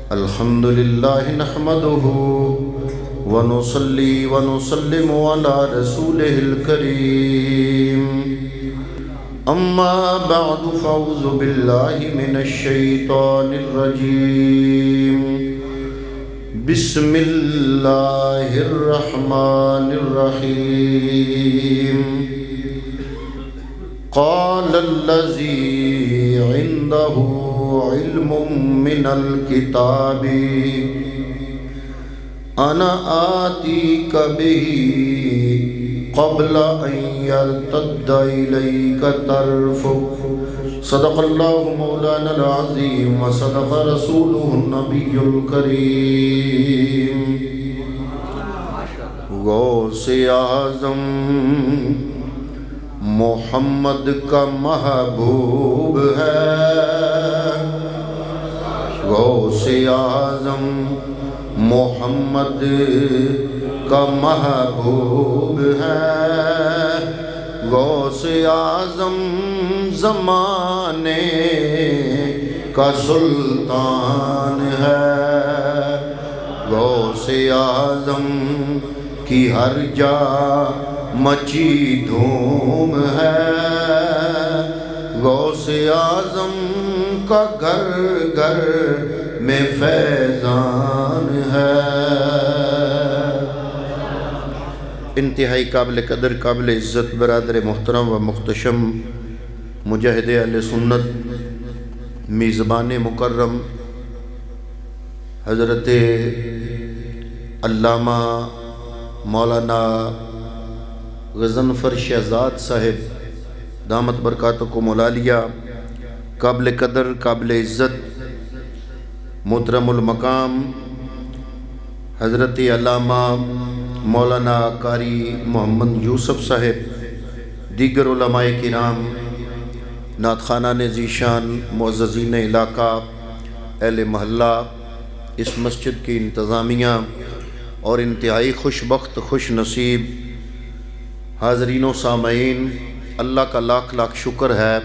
الحمد لله نحمده ونصلي ونسلم على رسوله الكريم أما بعد فأعوذ بالله من الشيطان الرجيم بسم الله الرحمن الرحيم قال الذي عنده علم من الكتاب أنا آتيك به قبل أن يرتد إليك طرفك صدق الله مولانا العظيم وصدق رسوله النبي الكريم غوث اعظم محمد کا محبوب ہے غوث اعظم محمد کا محبوب ہے غوث اعظم زمانے کا سلطان ہے غوث اعظم کی ہر جا مچی دھوم ہے غوث اعظم کا گھر گھر میں فیضان ہے انتہائی قابل قدر قابل عزت برادر محترم و محتشم مجاہد اہل سنت میزبان مکرم حضرت علامہ مولانا غضنفر شہزاد صاحب دامت برکاتکم العالیہ قابل قدر قابل عزت محترم المقام حضرت علامہ مولانا قاری محمد یوسف صاحب دیگر علماء کرام نعت خوانان ذیشان معززین علاقہ اہل محلہ اس مسجد کی انتظامیہ اور انتہائی خوش بخت خوش نصیب حاضرین و سامعین اللہ کا لاکھ لاکھ شکر ہے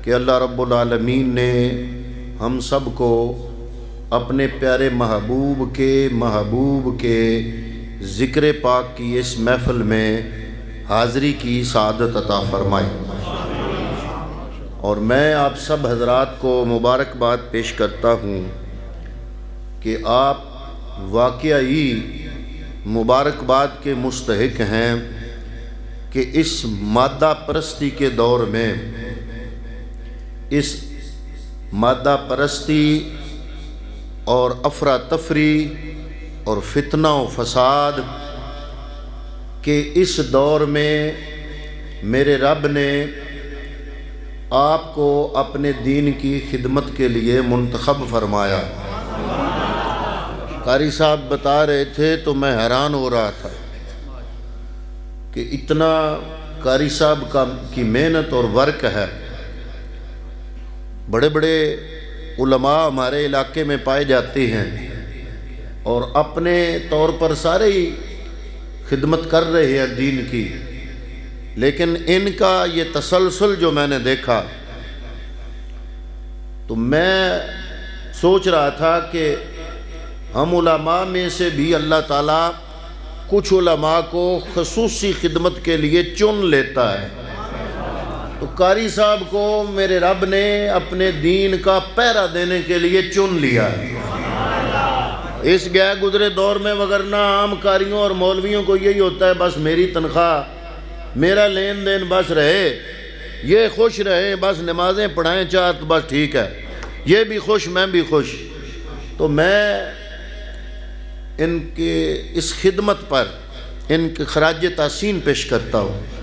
کہ اللہ رب العالمین نے ہم سب کو اپنے پیارے محبوب کے ذکر پاک کی اس محفل میں حاضری کی سعادت عطا فرمائی اور میں آپ سب حضرات کو مبارکباد پیش کرتا ہوں کہ آپ واقعی مبارکباد کے مستحق ہیں کہ اس مادہ پرستی کے دور میں اس مادہ پرستی اور افراتفری اور فتنہ و فساد کے اس دور میں میرے رب نے آپ کو اپنے دین کی خدمت کے لیے منتخب فرمایا قاری صاحب بتا رہے تھے تو میں حیران ہو رہا تھا کہ اتنا قاری صاحب کی محنت اور ورک ہے بڑے بڑے علماء ہمارے علاقے میں پائے جاتے ہیں اور اپنے طور پر سارے ہی خدمت کر رہے ہیں دین کی لیکن ان کا یہ تسلسل جو میں نے دیکھا تو میں سوچ رہا تھا کہ ہم علماء میں سے بھی اللہ تعالیٰ کچھ علماء کو خصوصی خدمت کے لیے چن لیتا ہے تو قاری صاحب کو میرے رب نے اپنے دین کا پہرا دینے کے لیے چن لیا اس گئے گزرے دور میں وگرنہ عام قاریوں اور مولویوں کو یہی ہوتا ہے بس میری تنخواہ میرا لین دین بس رہے یہ خوش رہے بس نمازیں پڑھائیں چاہت بس ٹھیک ہے یہ بھی خوش میں بھی خوش تو میں ان کے اس خدمت پر ان کے خراج تحسین پیش کرتا ہوں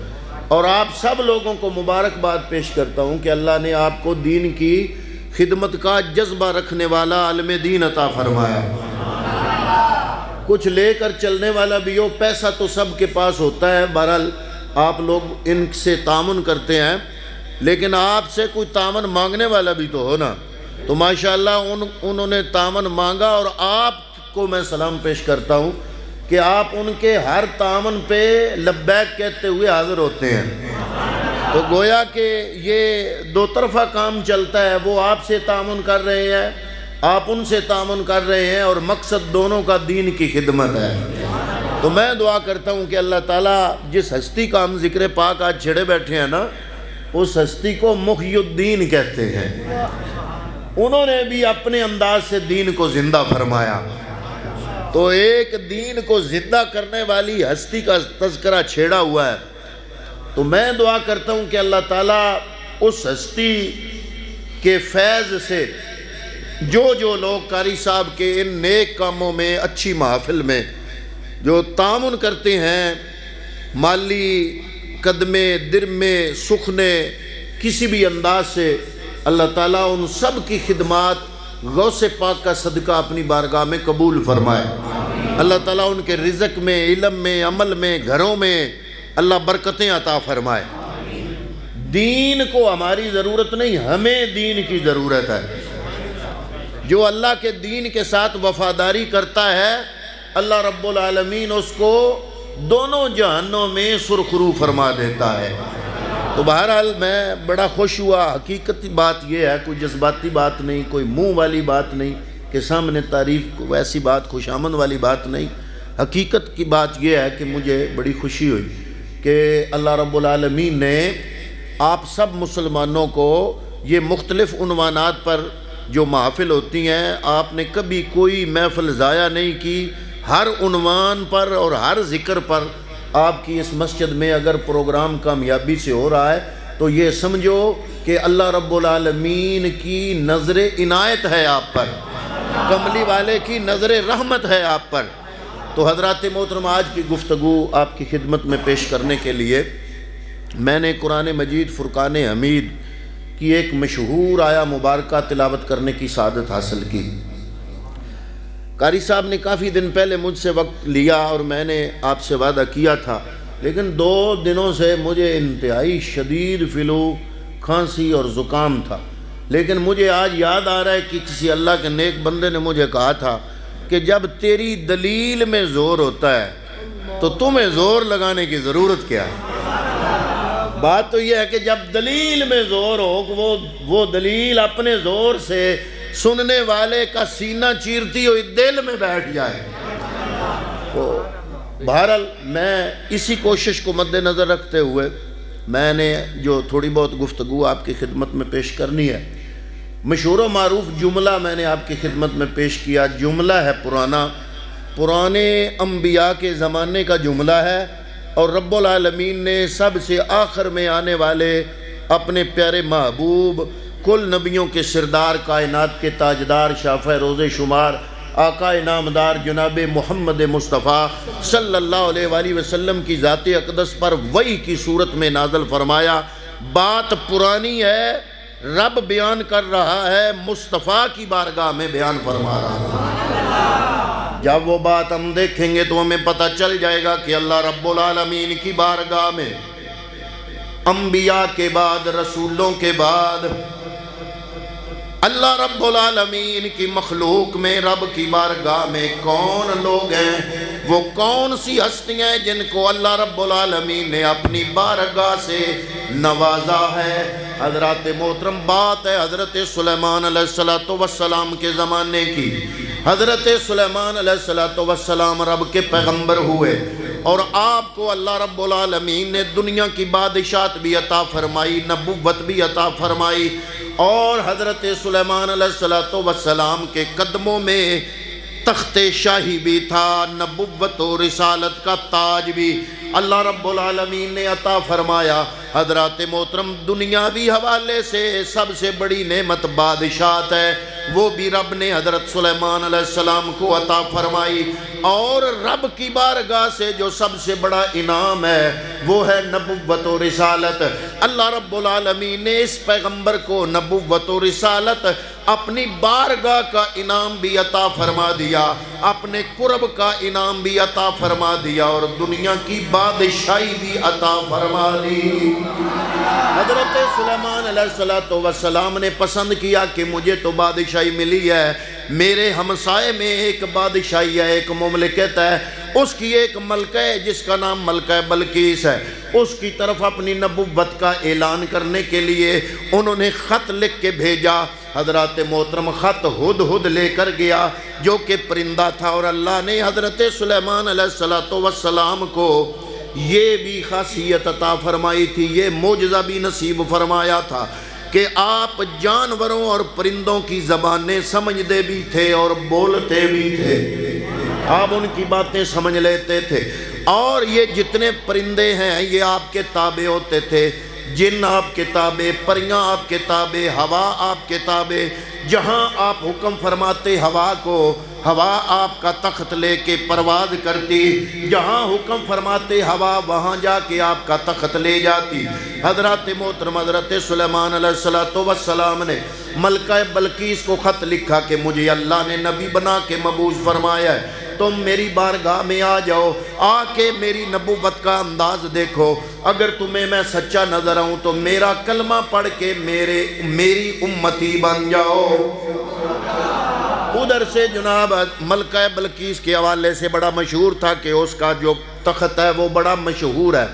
اور آپ سب لوگوں کو مبارکباد پیش کرتا ہوں کہ اللہ نے آپ کو دین کی خدمت کا جذبہ رکھنے والا عالم دین عطا فرمایا کچھ لے کر چلنے والا بھی ہو پیسہ تو سب کے پاس ہوتا ہے بہرحال آپ لوگ ان سے تعاون کرتے ہیں لیکن آپ سے کوئی تعاون مانگنے والا بھی تو ہو نا تو ماشاءاللہ انہوں نے تعاون مانگا اور آپ کو میں سلام پیش کرتا ہوں کہ آپ ان کے ہر تعاون پہ لبیک کہتے ہوئے حاضر ہوتے ہیں تو گویا کہ یہ دو طرفہ کام چلتا ہے وہ آپ سے تعاون کر رہے ہیں آپ ان سے تعاون کر رہے ہیں اور مقصد دونوں کا دین کی خدمت ہے۔ تو میں دعا کرتا ہوں کہ اللہ تعالیٰ جس ہستی کا ہم ذکر پاک آج چھڑے بیٹھے ہیں نا، اس ہستی کو محی الدین کہتے ہیں۔ انہوں نے بھی اپنے انداز سے دین کو زندہ فرمایا۔ تو ایک دین کو زندہ کرنے والی ہستی کا تذکرہ چھیڑا ہوا ہے۔ تو میں دعا کرتا ہوں کہ اللہ تعالیٰ اس ہستی کے فیض سے جو لوگ قاری صاحب کے ان نیک کاموں میں، اچھی محافل میں جو تعاون کرتے ہیں، مالی قدمے درمے سخنے کسی بھی انداز سے، اللہ تعالیٰ ان سب کی خدمات غوث پاک کا صدقہ اپنی بارگاہ میں قبول فرمائے۔ اللہ تعالیٰ ان کے رزق میں، علم میں، عمل میں، گھروں میں اللہ برکتیں عطا فرمائے۔ دین کو ہماری ضرورت نہیں، ہمیں دین کی ضرورت ہے۔ جو اللہ کے دین کے ساتھ وفاداری کرتا ہے، اللہ رب العالمین اس کو دونوں جہانوں میں سرخرو فرما دیتا ہے۔ تو بہرحال میں بڑا خوش ہوا۔ حقیقت بات یہ ہے، کوئی جذباتی بات نہیں، کوئی منہ والی بات نہیں کہ سامنے تعریف ویسی بات، خوش آمد والی بات نہیں۔ حقیقت کی بات یہ ہے کہ مجھے بڑی خوشی ہوئی کہ اللہ رب العالمین نے آپ سب مسلمانوں کو یہ مختلف عنوانات پر جو محافل ہوتی ہیں، آپ نے کبھی کوئی محفل ضائع نہیں کی۔ ہر عنوان پر اور ہر ذکر پر آپ کی اس مسجد میں اگر پروگرام کامیابی سے ہو رہا ہے تو یہ سمجھو کہ اللہ رب العالمین کی نظر عنایت ہے آپ پر، کملی والے کی نظر رحمت ہے آپ پر۔ تو حضرات محترم، آج کی گفتگو آپ کی خدمت میں پیش کرنے کے لیے میں نے قرآن مجید فرقان حمید کی ایک مشہور آیہ مبارکہ تلاوت کرنے کی سعادت حاصل کی۔ قاری صاحب نے کافی دن پہلے مجھ سے وقت لیا اور میں نے آپ سے وعدہ کیا تھا، لیکن 2 دنوں سے مجھے انتہائی شدید فلو، کھانسی اور زکام تھا۔ لیکن مجھے آج یاد آ رہا ہے کہ کسی اللہ کے نیک بندے نے مجھے کہا تھا کہ جب تیری دلیل میں زور ہوتا ہے تو تمہیں زور لگانے کی ضرورت کیا ہے۔ بات تو یہ ہے کہ جب دلیل میں زور ہو، وہ دلیل اپنے زور سے سننے والے کا سینہ چیرتی ہوئی دل میں بیٹھ جائے۔ تو بہرحال میں اسی کوشش کو مد نظر رکھتے ہوئے میں نے جو تھوڑی بہت گفتگو آپ کی خدمت میں پیش کرنی ہے، مشہور و معروف جملہ میں نے آپ کی خدمت میں پیش کیا۔ جملہ ہے پرانے انبیاء کے زمانے کا جملہ ہے، اور رب العالمین نے سب سے آخر میں آنے والے اپنے پیارے محبوب، کل نبیوں کے سردار، کائنات کے تاجدار، شافع روز شمار، آقا نامدار جناب محمد مصطفیٰ صلی اللہ علیہ وآلہ وسلم کی ذات اقدس پر وحی کی صورت میں نازل فرمایا۔ بات پرانی ہے، رب بیان کر رہا ہے، مصطفیٰ کی بارگاہ میں بیان فرما رہا ہے۔ جب وہ بات ہم دیکھیں گے تو ہمیں پتہ چل جائے گا کہ اللہ رب العالمین کی بارگاہ میں انبیاء کے بعد، رسولوں کے بعد، اللہ رب العالمین کی مخلوق میں، رب کی بارگاہ میں کون لوگ ہیں، وہ کون سی ہستیاں ہیں جن کو اللہ رب العالمین نے اپنی بارگاہ سے نوازا ہے۔ حضرات محترم، بات ہے حضرت سلیمان علیہ السلام کے زمانے کی۔ حضرت سلیمان علیہ السلام رب کے پیغمبر ہوئے، اور آپ کو اللہ رب العالمین نے دنیا کی بادشاہت بھی عطا فرمائی، نبوت بھی عطا فرمائی، اور حضرت سلیمان علیہ السلام کے قدموں میں تخت شاہی بھی تھا، نبوت و رسالت کا تاج بھی اللہ رب العالمین نے عطا فرمایا۔ حضرات محترم، دنیاوی حوالے سے سب سے بڑی نعمت بادشاہت ہے، وہ بھی رب نے حضرت سلیمان علیہ السلام کو عطا فرمائی، اور رب کی بارگاہ سے جو سب سے بڑا انعام ہے وہ ہے نبوت و رسالت۔ اللہ رب العالمین نے اس پیغمبر کو نبوت و رسالت اپنی بارگاہ کا انعام بھی عطا فرما دیا، اپنے قرب کا انعام بھی عطا فرما دیا، اور دنیا کی بادشاہی بھی عطا فرما دی۔ حضرت سلیمان علیہ السلام نے پسند کیا کہ مجھے تو بادشاہی ملی ہے، میرے ہمسائے میں ایک بادشاہی ہے، ایک مملکت ہے، اس کی ایک ملکہ ہے جس کا نام ملکہ بلقیس ہے۔ اس کی طرف اپنی نبوت کا اعلان کرنے کے لیے انہوں نے خط لکھ کے بھیجا حضرات محترم خط ہدہد لے کر گیا جو کہ پرندہ تھا، اور اللہ نے حضرت سلیمان علیہ السلام کو یہ بھی خاصیت عطا فرمائی تھی، یہ معجزہ بھی نصیب فرمایا تھا کہ آپ جانوروں اور پرندوں کی زبانیں سمجھتے بھی تھے اور بولتے بھی تھے، آپ ان کی باتیں سمجھ لیتے تھے، اور یہ جتنے پرندے ہیں یہ آپ کے تابع ہوتے تھے، جن آپ کے تابع، پریاں آپ کے تابع، ہوا آپ کے تابع، جہاں آپ حکم فرماتے ہوا کو، ہوا آپ کا تخت لے کے پرواز کرتی، جہاں حکم فرماتے ہوا وہاں جا کے آپ کا تخت لے جاتی۔ حضرت محترم حضرت سلیمان علیہ السلام نے ملکہ بلقیس کو خط لکھا کہ مجھے اللہ نے نبی بنا کے مبعوث فرمایا ہے، تم میری بارگاہ میں آ جاؤ، آ کے میری نبوت کا انداز دیکھو، اگر تمہیں میں سچا نظر آؤں تو میرا کلمہ پڑھ کے میری امتی بن جاؤ۔ ادھر سے جناب ملکہ بلقیس کے حوالے سے بڑا مشہور تھا کہ اس کا جو تخت ہے وہ بڑا مشہور ہے،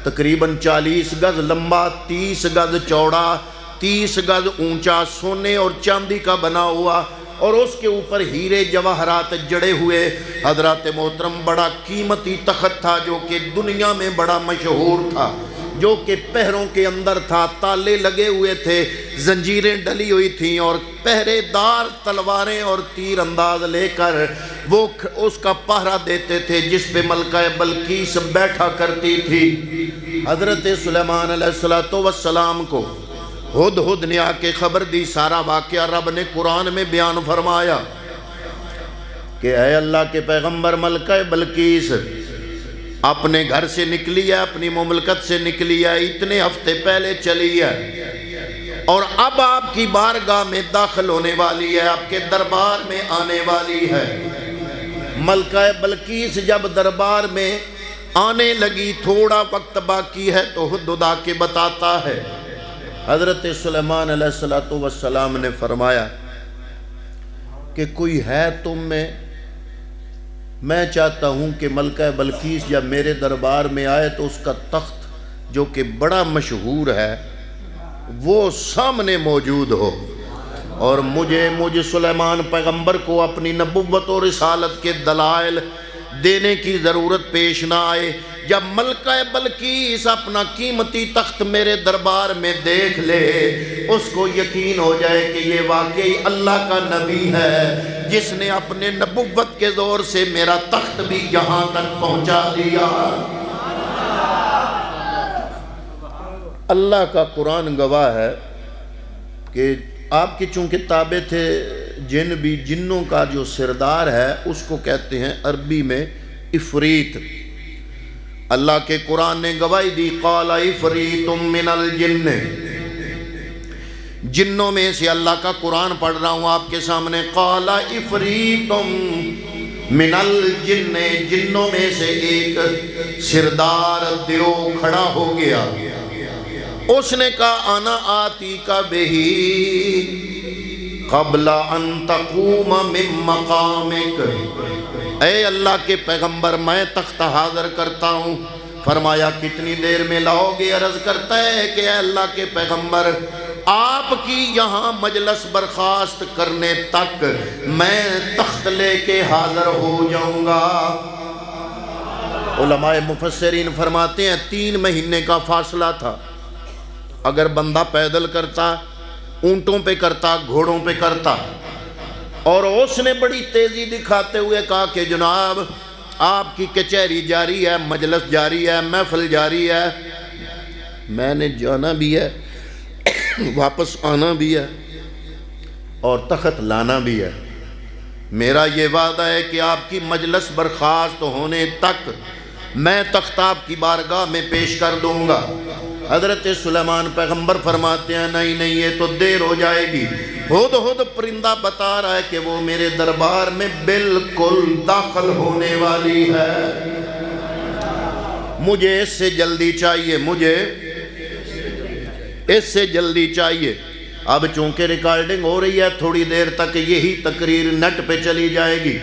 تقریباً 40 گز لمبا، 30 گز چوڑا، 30 گز اونچا، سونے اور چاندی کا بنا ہوا، اور اس کے اوپر ہیرے جواہرات جڑے ہوئے۔ حضرات محترم بڑا قیمتی تخت تھا جو کہ دنیا میں بڑا مشہور تھا، جو کہ پہروں کے اندر تھا، تالے لگے ہوئے تھے، زنجیریں ڈلی ہوئی تھیں، اور پہرے دار تلواریں اور تیر انداز لے کر وہ اس کا پہرا دیتے تھے، جس پہ ملکہ بلقیس بیٹھا کرتی تھی۔ حضرت سلیمان علیہ السلام کو ہدہد نے آ کے خبر دی، سارا واقعہ رب نے قرآن میں بیان فرمایا کہ اے اللہ کے پیغمبر، ملکہ بلقیس اپنے گھر سے نکلی ہے، اپنی مملکت سے نکلی ہے، اتنے ہفتے پہلے چلی ہے، اور اب آپ کی بارگاہ میں داخل ہونے والی ہے، آپ کے دربار میں آنے والی ہے۔ ملکہ بلقیس جب دربار میں آنے لگی، تھوڑا وقت باقی ہے تو ہدہد آ کے بتاتا ہے۔ حضرت سلیمان علیہ السلام نے فرمایا کہ کوئی ہے تم میں چاہتا ہوں کہ ملکہ بلقیس جب میرے دربار میں آئے تو اس کا تخت جو کہ بڑا مشہور ہے وہ سامنے موجود ہو، اور مجھے سلیمان پیغمبر کو اپنی نبوت اور رسالت کے دلائل دینے کی ضرورت پیش نہ آئے۔ جب ملکہ بلقیس اپنا قیمتی تخت میرے دربار میں دیکھ لے، اس کو یقین ہو جائے کہ یہ واقعی اللہ کا نبی ہے، جس نے اپنے نبوت کے زور سے میرا تخت بھی یہاں تک پہنچا دیا۔ اللہ کا قرآن گواہ ہے کہ آپ کی چونکہ تابع تھے جن بھی، جنوں کا جو سردار ہے اس کو کہتے ہیں عربی میں افریت۔ اللہ کے قرآن نے گواہی دی، قال افریت من الجن، جنوں میں سے اللہ کا قرآن پڑھ رہا ہوں آپ کے سامنے، قال افریت من الجن، جنوں میں سے ایک سردار دیو کھڑا ہو گیا، اس نے کہا انا آتی کا بہی قبل ان تقوم من مقامک، اے اللہ کے پیغمبر میں تخت حاضر کرتا ہوں۔ فرمایا کتنی دیر میں لاؤ گے؟ عرض کرتا ہے کہ اے اللہ کے پیغمبر، آپ کی یہاں مجلس برخاست کرنے تک میں تخت لے کے حاضر ہو جاؤں گا۔ علماء مفسرین فرماتے ہیں 3 مہینے کا فاصلہ تھا، اگر بندہ پیدل کرتا، اونٹوں پہ کرتا، گھوڑوں پہ کرتا، اور اس نے بڑی تیزی دکھاتے ہوئے کہا کہ جناب آپ کی کچہری جاری ہے، مجلس جاری ہے، محفل جاری ہے، میں نے جانا بھی ہے، واپس آنا بھی ہے، اور تخت لانا بھی ہے، میرا یہ وعدہ ہے کہ آپ کی مجلس برخاست ہونے تک میں تخت آپ کی بارگاہ میں پیش کر دوں گا۔ حضرت سلیمان پیغمبر فرماتے ہیں نہیں نہیں، یہ تو دیر ہو جائے گی۔ ہدہد پرندہ بتا رہا ہے کہ وہ میرے دربار میں بالکل داخل ہونے والی ہے، مجھے اس سے جلدی چاہیے، مجھے اس سے جلدی چاہیے۔ اب چونکہ ریکارڈنگ ہو رہی ہے، تھوڑی دیر تک یہی تقریر نیٹ پہ چلی جائے گی،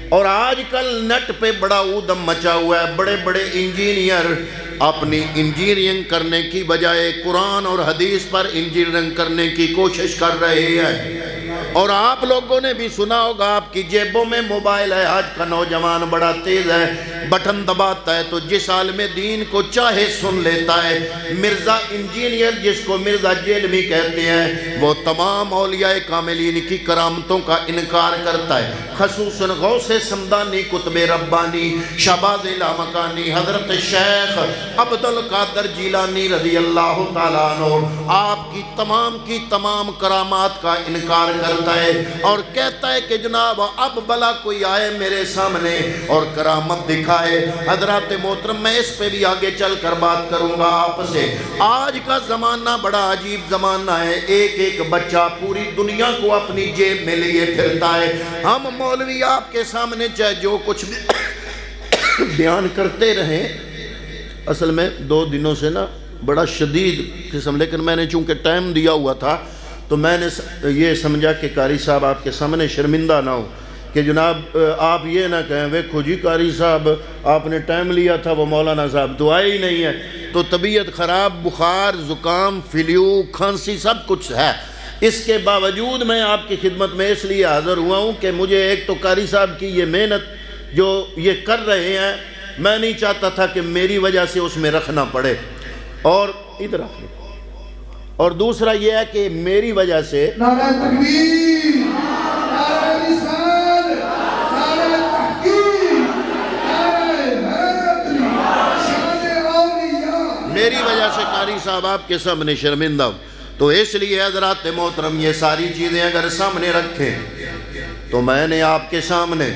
اور آج کل نیٹ پہ بڑا اودم مچا ہوا ہے، بڑے بڑے انجینئر اپنی انجینئرنگ کرنے کی بجائے قرآن اور حدیث پر انجینئرنگ کرنے کی کوشش کر رہے ہیں۔ اور آپ لوگوں نے بھی سنا ہوگا، آپ کی جیبوں میں موبائل ہے، آج کا نوجوان بڑا تیز ہے، بٹن دباتا ہے تو جس عالم دین کو چاہے سن لیتا ہے۔ مرزا انجینئر جس کو مرزا جیلمی کہتے ہیں، وہ تمام اولیاء کاملین کی کرامتوں کا انکار کرتا ہے، خصوصاً غوث سمدانی، قطب ربانی، شہباز لامکانی، حضرت شیخ عبدالقادر جیلانی رضی اللہ تعالیٰ عنہ آپ کی تمام کرامات کا انکار کرتا ہے اور کہتا ہے کہ جناب اب بلا کوئی آئے میرے سامنے اور کرامت دکھائے۔ حضرات محترم، میں اس پہ بھی آگے چل کر بات کروں گا آپ سے۔ آج کا زمانہ بڑا عجیب زمانہ ہے، ایک بچہ پوری دنیا کو اپنی جیب میں لیے پھرتا ہے۔ ہم مولوی آپ کے سامنے چاہے جو کچھ بھی بیان کرتے رہیں، اصل میں 2 دنوں سے نا بڑا شدید قسم، لیکن میں نے چونکہ ٹائم دیا ہوا تھا تو میں نے یہ سمجھا کہ قاری صاحب آپ کے سامنے شرمندہ نہ ہو کہ جناب آپ یہ نہ کہیں ویکھو جی قاری صاحب آپ نے ٹائم لیا تھا، وہ مولانا صاحب تو آئے ہی نہیں ہے۔ تو طبیعت خراب، بخار، زکام، فلیو، کھانسی سب کچھ ہے، اس کے باوجود میں آپ کی خدمت میں اس لیے حاضر ہوا ہوں کہ مجھے ایک تو قاری صاحب کی یہ محنت جو یہ کر رہے ہیں، میں نہیں چاہتا تھا کہ میری وجہ سے اس میں رکھنا پڑے، اور ادھر آخر، اور دوسرا یہ ہے کہ میری وجہ سے نعرہ تکبیر، نعرہ رسال، نعرہ تحقیق، نعرہ حیدری، شان اولیاء، میری وجہ سے قاری صاحب آپ کے سامنے شرمندہ ہوں۔ تو اس لیے حضرات محترم یہ ساری چیزیں اگر سامنے رکھیں تو میں نے آپ کے سامنے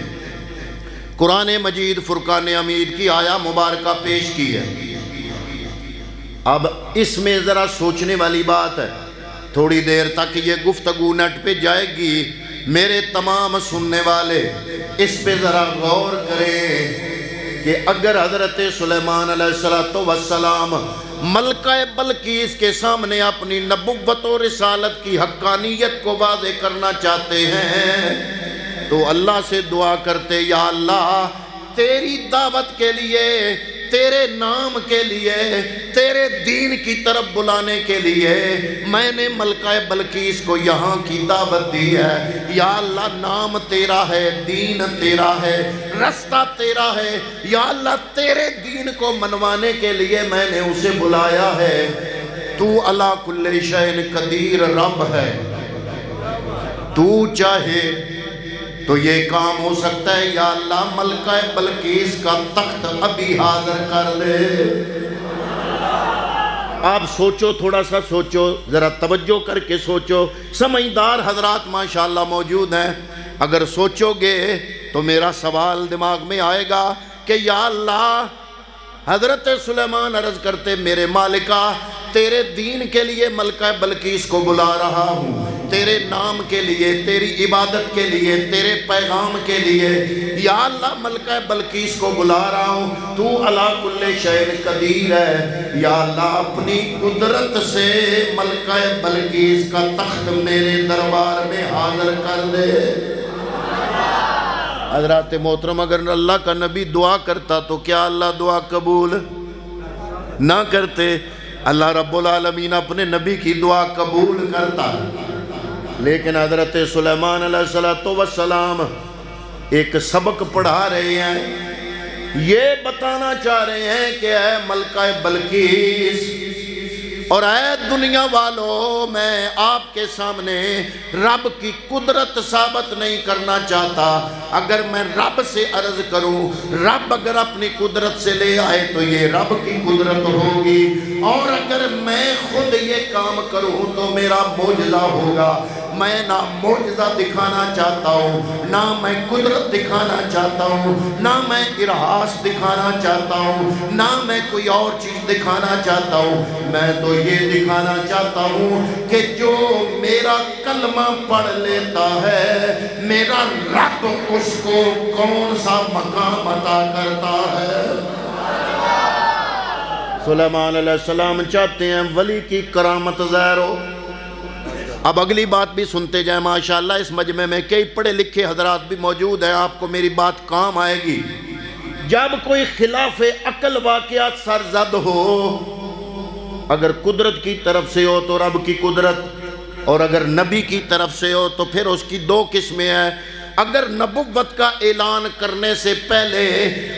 قرآن مجید فرقان حمید کی آیہ مبارکہ پیش کی ہے۔ اب اس میں ذرا سوچنے والی بات ہے، تھوڑی دیر تک یہ گفتگو نیٹ پہ جائے گی، میرے تمام سننے والے اس پہ ذرا غور کریں کہ اگر حضرت سلیمان علیہ السلام ملکہ بلقیس کے سامنے اپنی نبوت و رسالت کی حقانیت کو واضح کرنا چاہتے ہیں تو اللہ سے دعا کرتے، یا اللہ تیری دعوت کے لیے، تیرے نام کے لیے، تیرے دین کی طرف بلانے کے لیے میں نے ملکہ بلقیس کو یہاں کی دعوت دی ہے۔ یا اللہ نام تیرا ہے، دین تیرا ہے، رستہ تیرا ہے، یا اللہ تیرے دین کو منوانے کے لیے میں نے اسے بلایا ہے۔ تو علی کل شیء قدیر رب ہے، تو چاہے تو یہ کام ہو سکتا ہے، یا اللہ ملکہ بلقیس کا تخت ابھی حاضر کر لے۔ آپ سوچو، تھوڑا سا سوچو، ذرا توجہ کر کے سوچو، سمجھدار حضرات ماشاءاللہ موجود ہیں، اگر سوچو گے تو میرا سوال دماغ میں آئے گا کہ یا اللہ حضرت سلیمان عرض کرتے، میرے مالکہ تیرے دین کے لیے ملکہ بلقیس کو بلا رہا ہوں، تیرے نام کے لیے، تیری عبادت کے لیے، تیرے پیغام کے لیے، یا اللہ ملکہ بلقیس کو بلا رہا ہوں، تو علی کل شیء قدیر ہے، یا اللہ اپنی قدرت سے ملکہ بلقیس کا تخت میرے دربار میں حاضر کر دے۔ حضرات محترم اگر اللہ کا نبی دعا کرتا تو کیا اللہ دعا قبول نہ کرتے؟ اللہ رب العالمین اپنے نبی کی دعا قبول کرتا، لیکن حضرت سلیمان علیہ السلام ایک سبق پڑھا رہے ہیں، یہ بتانا چاہ رہے ہیں کہ اے ملکہ بلقیس اور اے دنیا والو، میں آپ کے سامنے رب کی قدرت ثابت نہیں کرنا چاہتا۔ اگر میں رب سے عرض کروں، رب اگر اپنی قدرت سے لے آئے تو یہ رب کی قدرت ہوگی، اور اگر میں خود یہ کام کروں تو میرا معجزہ ہوگا۔ میں نہ معجزہ دکھانا چاہتا ہوں، نہ میں قدرت دکھانا چاہتا ہوں، نہ میں ارہاس دکھانا چاہتا ہوں، نہ میں کوئی اور چیز دکھانا چاہتا ہوں، میں تو یہ دکھانا چاہتا ہوں کہ جو میرا کلمہ پڑھ لیتا ہے میرا رب اس کو کون سا مقام عطا کرتا ہے۔ سلیمان علیہ السلام چاہتے ہیں ولی کی کرامت ظاہر ہو۔ اب اگلی بات بھی سنتے جائیں، ماشاءاللہ اس مجمع میں کئی پڑھے لکھے حضرات بھی موجود ہیں، آپ کو میری بات کام آئے گی۔ جب کوئی خلاف عقل واقعہ سرزد ہو، اگر قدرت کی طرف سے ہو تو رب کی قدرت، اور اگر نبی کی طرف سے ہو تو پھر اس کی دو قسمیں ہیں۔ اگر نبوت کا اعلان کرنے سے پہلے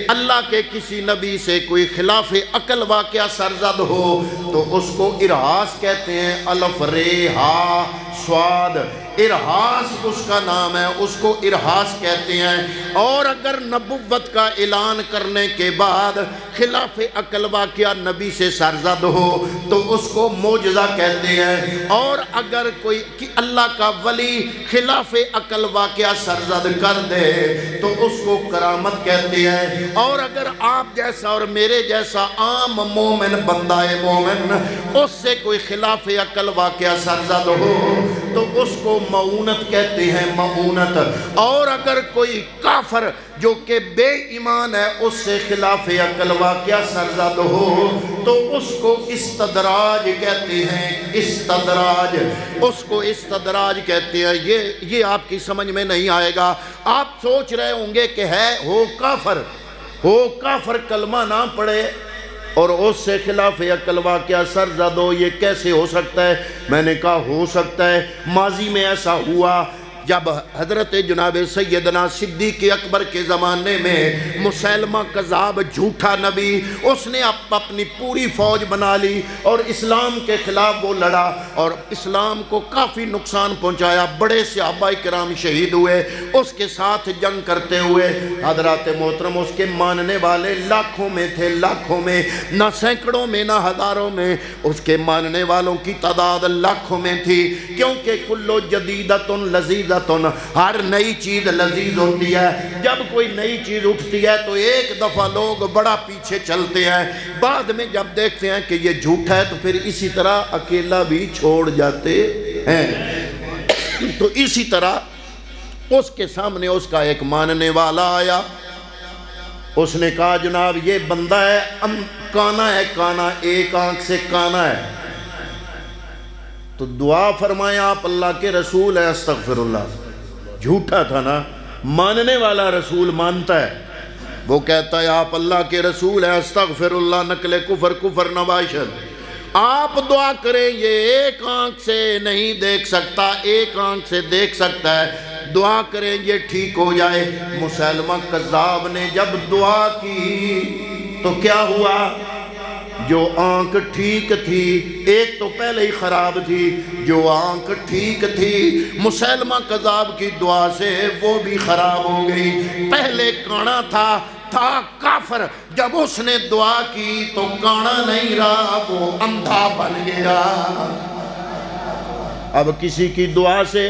اللہ کے کسی نبی سے کوئی خلاف عقل واقعہ سرزد ہو تو اس کو ارہاس کہتے ہیں، الف رے ہا سواد، ارہاس اس کا نام ہے، اس کو ارہاس کہتے ہیں۔ اور اگر نبوت کا اعلان کرنے کے بعد خلاف عقل واقعہ نبی سے سرزد ہو تو اس کو معجزہ کہتے ہیں۔ اور اگر کوئی اللہ کا ولی خلاف عقل واقعہ سرزد کر دے تو اس کو کرامت کہتے ہیں۔ اور اگر آپ جیسا اور میرے جیسا عام مومن بندہ مومن اس سے کوئی خلاف عقل واقعہ سرزد ہو تو اس کو معونت کہتے ہیں، معونت۔ اور اگر کوئی کافر جو کہ بے ایمان ہے اس سے خلاف عقل واقعہ سرزد ہو تو اس کو استدراج کہتے ہیں، استدراج، اس کو استدراج کہتے ہیں۔ یہ آپ کی سمجھ میں نہیں آئے گا۔ آپ سوچ رہے ہوں گے کہ ہو کافر کلمہ نہ پڑھے اور اس سے خلاف عقل واقعہ سرزد ہو، یہ کیسے ہو سکتا ہے؟ میں نے کہا ہو سکتا ہے۔ ماضی میں ایسا ہوا جب حضرت جناب سیدنا صدیق اکبر کے زمانے میں مسیلمہ کذاب جھوٹا نبی، اس نے اپنی پوری فوج بنا لی اور اسلام کے خلاف وہ لڑا اور اسلام کو کافی نقصان پہنچایا، بڑے صحابہ کرام شہید ہوئے۔ اس کے ساتھ جنگ کرتے ہوئے حضرات محترم اس کے ماننے والے لاکھوں میں تھے، لاکھوں میں، نہ سینکڑوں میں نہ ہزاروں میں، اس کے ماننے والوں کی تعداد لاکھوں میں تھی، کیونکہ کلو جدیدۃ لذیذ، ہر نئی چیز لذیذ ہوتی ہے۔ جب کوئی نئی چیز اٹھتی ہے تو ایک دفعہ لوگ بڑا پیچھے چلتے ہیں، بعد میں جب دیکھتے ہیں کہ یہ جھوٹا ہے تو پھر اسی طرح اکیلا بھی چھوڑ جاتے ہیں۔ تو اسی طرح اس کے سامنے اس کا ایک ماننے والا آیا، اس نے کہا جناب یہ بندہ ہے، کانا ہے، کانا، ایک آنکھ سے کانا ہے۔ تو دعا فرمایا آپ اللہ کے رسول ہے، استغفر اللہ۔ جھوٹا تھا نا، ماننے والا رسول مانتا ہے، وہ کہتا ہے آپ اللہ کے رسول ہے، استغفر اللہ، نقل کفر، کفر نباشر، آپ دعا کریں، یہ ایک آنکھ سے نہیں دیکھ سکتا، ایک آنکھ سے دیکھ سکتا ہے، دعا کریں یہ ٹھیک ہو جائے۔ مسیلمہ کذاب نے جب دعا کی تو کیا ہوا؟ جو آنکھ ٹھیک تھی، ایک تو پہلے ہی خراب تھی، جو آنکھ ٹھیک تھی مسیلمہ کذاب کی دعا سے وہ بھی خراب ہو گئی۔ پہلے کانا تھا کافر، جب اس نے دعا کی تو کانا نہیں رہا، وہ اندھا بن گیا۔ اب کسی کی دعا سے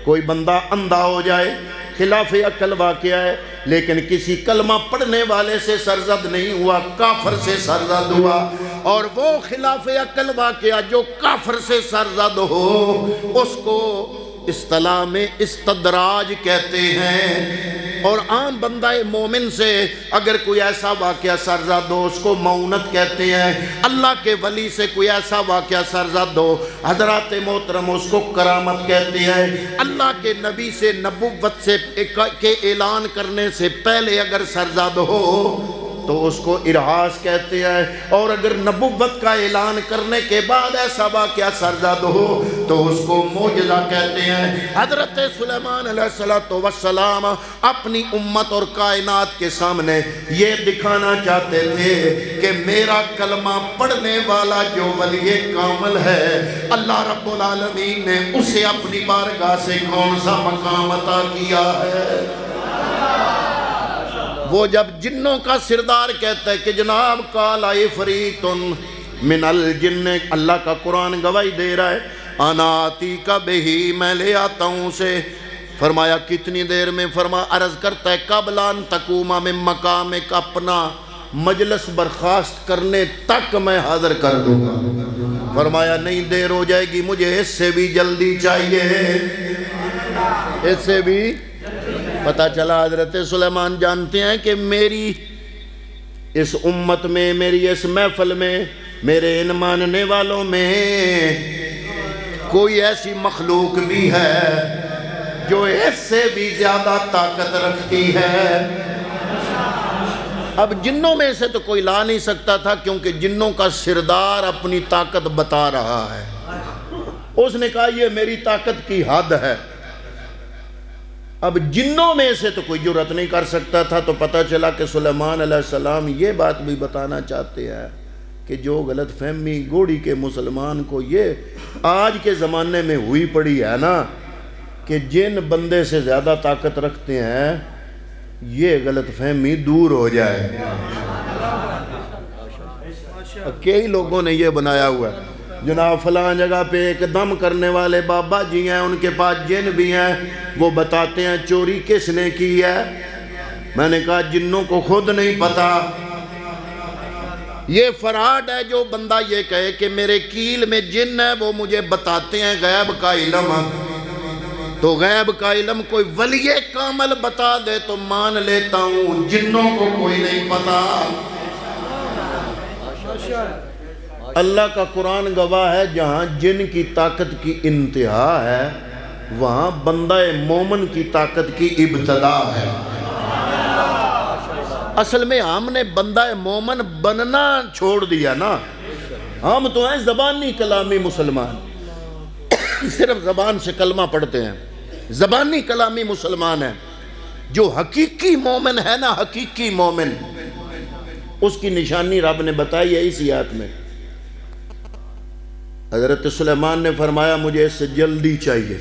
کوئی بندہ اندھا ہو جائے، خلاف عقل واقعہ ہے، لیکن کسی کلمہ پڑھنے والے سے سرزد نہیں ہوا، کافر سے سرزد ہوا۔ اور وہ خلاف عقل واقعہ جو کافر سے سرزد ہو اس کو اصطلاح میں استدراج کہتے ہیں۔ اور عام بندہ مومن سے اگر کوئی ایسا واقعہ سرزد ہو اس کو معونت کہتے ہیں۔ اللہ کے ولی سے کوئی ایسا واقعہ سرزد ہو حضرات محترم اس کو کرامت کہتے ہیں۔ اللہ کے نبی سے نبوت سے کے اعلان کرنے سے پہلے اگر سرزد ہو تو اس کو ارہاس کہتے ہیں، اور اگر نبوت کا اعلان کرنے کے بعد ایسا واقعہ سرزد ہو تو اس کو معجزہ کہتے ہیں۔ حضرت سلیمان علیہ السلام اپنی امت اور کائنات کے سامنے یہ دکھانا چاہتے تھے کہ میرا کلمہ پڑھنے والا جو ولی کامل ہے اللہ رب العالمین نے اسے اپنی بارگاہ سے کون سا مقام عطا کیا ہے۔ وہ جب جنوں کا سردار کہتا ہے کہ جناب قال عفریت من الجن، اللہ کا قرآن گواہی دے رہا ہے، انا آتیک بہی، میں لے آتا ہوں اسے۔ فرمایا کتنی دیر میں؟ فرمایا عرض کرتا ہے قبل ان تقوم من مقامک، اپنا مجلس برخاست کرنے تک میں حاضر کر دوں گا۔ فرمایا نہیں دیر ہو جائے گی، مجھے اس سے بھی جلدی چاہیے، اس سے بھی۔ پتہ چلا حضرت سلیمان جانتے ہیں کہ میری اس امت میں، میری اس محفل میں، میرے ان ماننے والوں میں کوئی ایسی مخلوق بھی ہے جو اس سے بھی زیادہ طاقت رکھتی ہے۔ اب جنوں میں سے تو کوئی لا نہیں سکتا تھا، کیونکہ جنوں کا سردار اپنی طاقت بتا رہا ہے۔ اس نے کہا یہ میری طاقت کی حد ہے۔ اب جنوں میں سے تو کوئی جرأت نہیں کر سکتا تھا، تو پتہ چلا کہ سلیمان علیہ السلام یہ بات بھی بتانا چاہتے ہیں کہ جو غلط فہمی گوڑی کے مسلمان کو یہ آج کے زمانے میں ہوئی پڑی ہے نا کہ جن بندے سے زیادہ طاقت رکھتے ہیں یہ غلط فہمی دور ہو جائے۔ کئی لوگوں نے یہ بنایا ہوا ہے جناب فلاں جگہ پہ ایک دم کرنے والے بابا جی ہیں، ان کے پاس جن بھی ہیں، وہ بتاتے ہیں چوری کس نے کی ہے۔ میں نے کہا جنوں کو خود نہیں پتا۔ یہ فراڈ ہے جو بندہ یہ کہے کہ میرے کیل میں جن ہے، وہ مجھے بتاتے ہیں غیب کا علم۔ تو غیب کا علم کوئی ولی کامل بتا دے تو مان لیتا ہوں، جنوں کو کوئی نہیں پتا۔ اللہ کا قرآن گواہ ہے، جہاں جن کی طاقت کی انتہا ہے وہاں بندہ مومن کی طاقت کی ابتدا ہے۔ اصل میں ہم نے بندہ مومن بننا چھوڑ دیا نا۔ ہم تو ہیں زبانی کلامی مسلمان، صرف زبان سے کلمہ پڑھتے ہیں، زبانی کلامی مسلمان ہیں۔ جو حقیقی مومن ہے نا، حقیقی مومن، اس کی نشانی رب نے بتائی ہے اسی آیت میں۔ حضرت سلیمان نے فرمایا مجھے اس سے جلدی چاہیے۔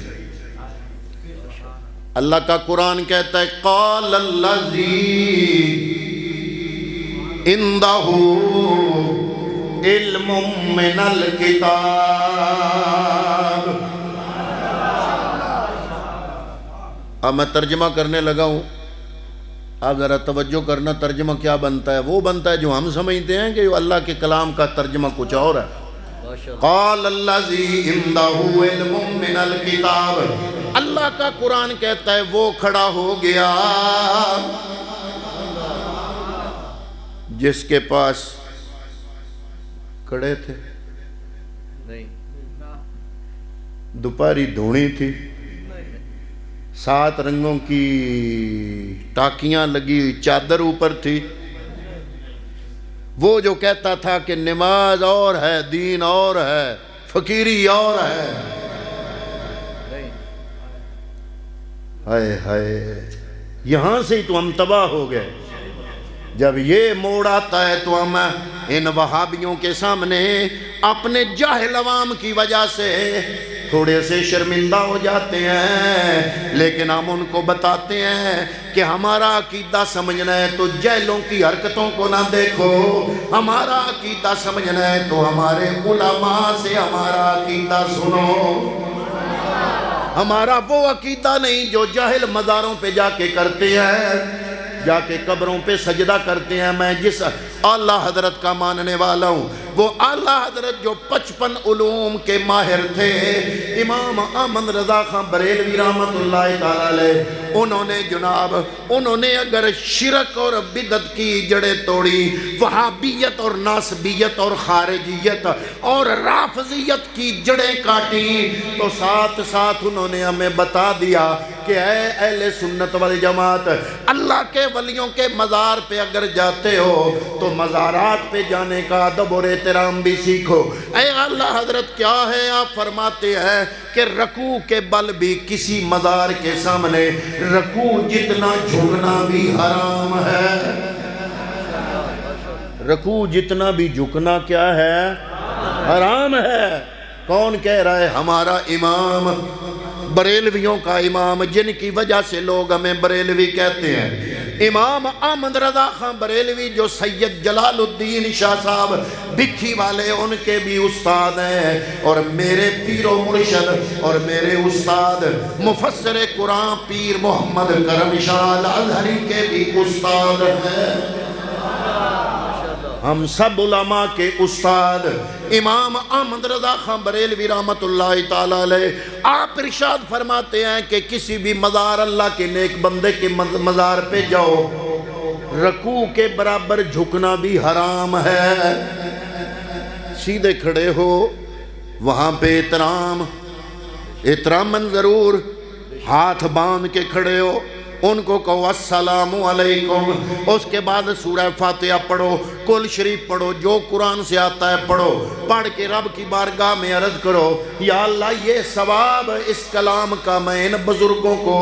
اللہ کا قرآن کہتا ہے قال الذی عندہ علم من الکتاب۔ اب میں ترجمہ کرنے لگا ہوں، اب ذرا توجہ کرنا، ترجمہ کیا بنتا ہے؟ وہ بنتا ہے جو ہم سمجھتے ہیں کہ اللہ کے کلام کا ترجمہ کچھ اور ہے۔ قال الذی عندہ علم من الکتاب، اللہ کا قرآن کہتا ہے وہ کھڑا ہو گیا جس کے پاس کڑے تھے، دوپہری دھونی تھی، 7 رنگوں کی ٹاکیاں لگی ہوئی چادر اوپر تھی، وہ جو کہتا تھا کہ نماز اور ہے، دین اور ہے، فقیری اور ہے۔ ہائے ہائے، یہاں سے ہی تو ہم تباہ ہو گئے۔ جب یہ موڑ آتا ہے تو ہم ان وہابیوں کے سامنے اپنے جاہل عوام کی وجہ سے تھوڑے سے شرمندہ ہو جاتے ہیں، لیکن ہم ان کو بتاتے ہیں کہ ہمارا عقیدہ سمجھنا ہے تو جہلوں کی حرکتوں کو نہ دیکھو، ہمارا عقیدہ سمجھنا ہے تو ہمارے علماء سے ہمارا عقیدہ سنو۔ ہمارا وہ عقیدہ نہیں جو جاہل مزاروں پہ جا کے کرتے ہیں، جا کے قبروں پہ سجدہ کرتے ہیں۔ میں جس اعلیٰ حضرت کا ماننے والا ہوں، وہ اعلیٰ حضرت جو 55 علوم کے ماہر تھے، امام احمد رضا خان بریلوی رحمت اللہ تعالیٰ علیہ، انہوں نے اگر شرک اور بدعت کی جڑیں توڑی، وہابیت اور ناسبیت اور خارجیت اور رافضیت کی جڑیں کاٹی، تو ساتھ ساتھ انہوں نے ہمیں بتا دیا کہ اے اہل سنت والجماعت، اللہ کے ولیوں کے مزار پہ اگر جاتے ہو تو مزارات پہ جانے کا ادب اور احترام بھی سیکھو۔ اے اللہ حضرت کیا ہے؟ آپ فرماتے ہیں کہ رکوع کے بل بھی کسی مزار کے سامنے رکوع جتنا جھکنا بھی حرام ہے۔ رکوع جتنا بھی جھکنا کیا ہے؟ حرام ہے۔ کون کہہ رہا ہے؟ ہمارا امام، بریلویوں کا امام، جن کی وجہ سے لوگ ہمیں بریلوی کہتے ہیں، امام احمد رضا خان بریلوی جو سید جلال الدین شاہ صاحب بکھی والے، ان کے بھی استاد ہیں، اور میرے پیر و مرشد اور میرے استاد مفسر قرآن پیر محمد کرم شاہ الازہری کے بھی استاد ہیں۔ ہم سب علماء کے استاد امام احمد رضا خان بریلوی رحمت اللہ تعالیٰ علیہ، آپ ارشاد فرماتے ہیں کہ کسی بھی مزار، اللہ کے نیک بندے کے مزار پہ جاؤ، رکوع کے برابر جھکنا بھی حرام ہے۔ سیدھے کھڑے ہو، وہاں پہ احتراماً ضرور ہاتھ باندھ کے کھڑے ہو، ان کو کہو السلام علیکم. اس کے بعد سورہ فاتحہ پڑھو, کل شریف پڑھو, جو قرآن سے آتا ہے پڑھو. پڑھ کے رب کی بارگاہ میں عرض کرو یا اللہ یہ ثواب اس کلام کا میں ان بزرگوں کو